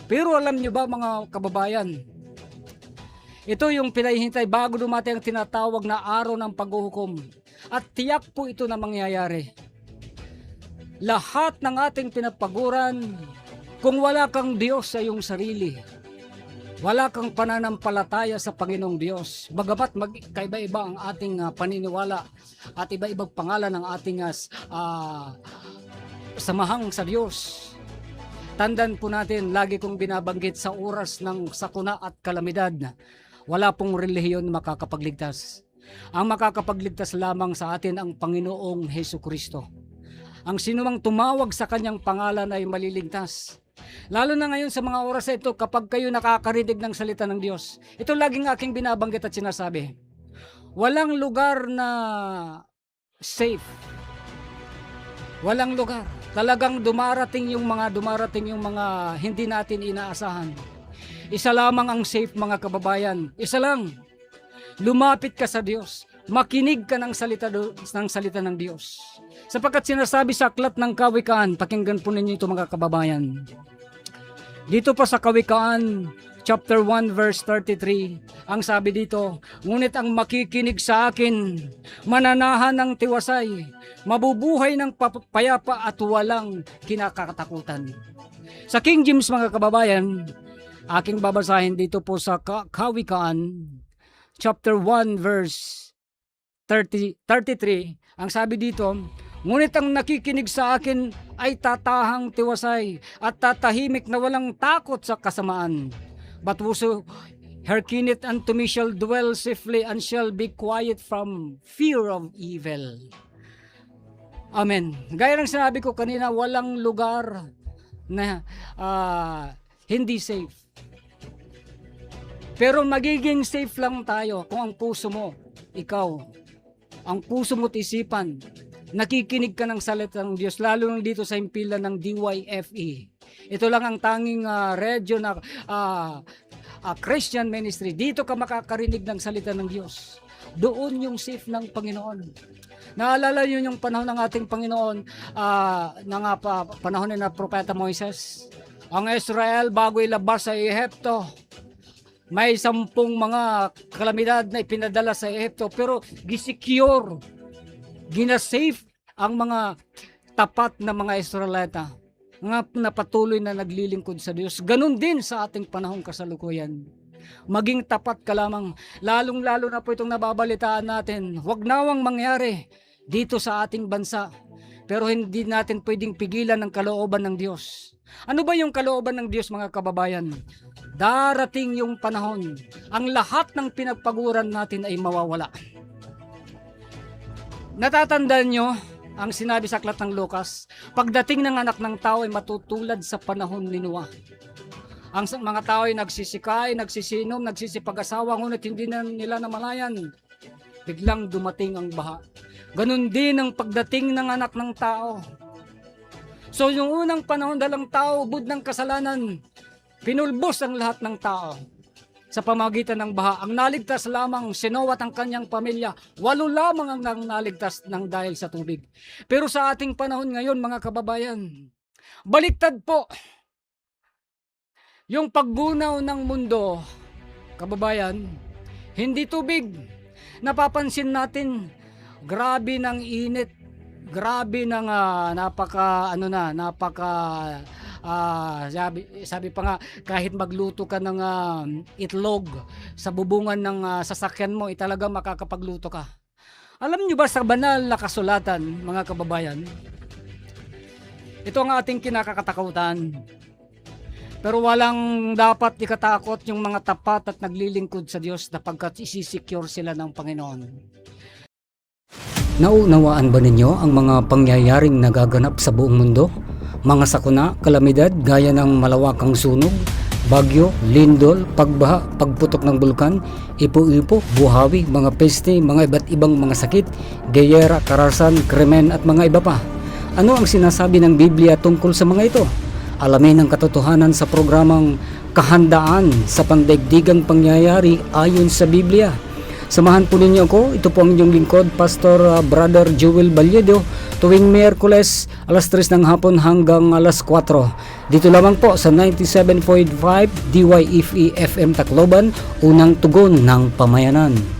Pero alam nyo ba mga kababayan, ito yung pinahihintay bago dumating ang tinatawag na araw ng paghuhukom. At tiyak po ito na mangyayari. Lahat ng ating pinagpaguran, kung wala kang Diyos sa iyong sarili, wala kang pananampalataya sa Panginoong Diyos, bagamat magkaiba-iba ang ating paniniwala at iba-ibang pangalan ng ating samahang sa Diyos. Tandaan po natin, lagi kong binabanggit sa oras ng sakuna at kalamidad, wala pong relihiyon makakapagligtas. Ang makakapagligtas lamang sa atin ang Panginoong Hesukristo. Ang sinumang tumawag sa kanyang pangalan ay maliligtas. Lalo na ngayon sa mga oras na ito, kapag kayo nakakarinig ng salita ng Diyos, ito laging aking binabanggit at sinasabi, walang lugar na safe. Walang lugar. Talagang dumarating yung mga hindi natin inaasahan. Isa lamang ang safe mga kababayan. Isa lang. Lumapit ka sa Diyos. Makinig ka ng salita ng Diyos. Sapagkat sinasabi sa aklat ng Kawikaan, pakinggan po ninyo ito mga kababayan. Dito pa sa Kawikaan, chapter 1 verse 33, ang sabi dito, ngunit ang makikinig sa akin, mananahan ng tiwasay, mabubuhay ng payapa at walang kinakatakutan. Sa King James mga kababayan, aking babasahin dito po sa Kawikaan, chapter 1 verse 33, ang sabi dito, ngunit ang nakikinig sa akin ay tatahang tiwasay at tatahimik na walang takot sa kasamaan. But whoso hearkeneth unto me shall dwell safely and shall be quiet from fear of evil. Amen. Gaya ng sinabi ko kanina, walang lugar na hindi safe. Pero magiging safe lang tayo kung ang puso mo, ikaw, ang puso mo't isipan, nakikinig ka ng salita ng Diyos, lalo na dito sa himpilan ng DYFE. Ito lang ang tanging radyo na Christian ministry. Dito ka makakarinig ng salita ng Diyos. Doon yung safe ng Panginoon. Naalala niyo yung panahon ng ating Panginoon, panahon na Propeta Moises. Ang Israel bago ilabas sa Ehipto, may 10 mga kalamidad na ipinadala sa Ehipto, pero gisecure, ginasafe ang mga tapat na mga Israelita, nga napatuloy na naglilingkod sa Diyos. Ganun din sa ating panahong kasalukuyan. Maging tapat ka lamang, lalong-lalo na po itong nababalitaan natin. Huwag nawang mangyari dito sa ating bansa, pero hindi natin pwedeng pigilan ang kalooban ng Diyos. Ano ba yung kalooban ng Diyos mga kababayan? Darating yung panahon, ang lahat ng pinagpaguran natin ay mawawala. Natatandaan nyo ang sinabi sa aklat ng Lucas, pagdating ng anak ng tao ay matutulad sa panahon ni Noah. Ang mga tao ay nagsisikay, nagsisinom, nagsisipag-asawa, ngunit hindi na nila namalayan. Biglang dumating ang baha. Ganon din ang pagdating ng anak ng tao. So yung unang panahon dalang tao, ubod ng kasalanan, pinulbos ang lahat ng tao sa pamagitan ng baha. Ang naligtas lamang si Noah at ang kanyang pamilya. 8 lamang ang naligtas ng dahil sa tubig. Pero sa ating panahon ngayon mga kababayan, baliktad po. Yung pagbunaw ng mundo, kababayan, hindi tubig. Napapansin natin, grabe ng init, grabe ng sabi pa nga, kahit magluto ka ng itlog sa bubungan ng sasakyan mo, talaga makakapagluto ka. Alam nyo ba sa banal na kasulatan, mga kababayan, ito ang ating kinakatakutan. Pero walang dapat ikatakot yung mga tapat at naglilingkod sa Diyos sapagkat isisecure sila ng Panginoon. Naunawaan ba ninyo ang mga pangyayaring nagaganap sa buong mundo? Mga sakuna, kalamidad gaya ng malawakang sunog, bagyo, lindol, pagbaha, pagputok ng bulkan, ipo-ipo, buhawi, mga peste, mga iba't ibang mga sakit, giyera, karahasan, krimen at mga iba pa. Ano ang sinasabi ng Biblia tungkol sa mga ito? Alamin ang katotohanan sa programang Kahandaan sa Pandaigdigang Pangyayari ayon sa Biblia. Samahan po ninyo ako. Ito po ang inyong lingkod, Pastor Brother Joel Balyedo, tuwing Miyerkules, alas 3 ng hapon hanggang alas 4. Dito lamang po sa 97.5 DYFE FM Tacloban, unang tugon ng pamayanan.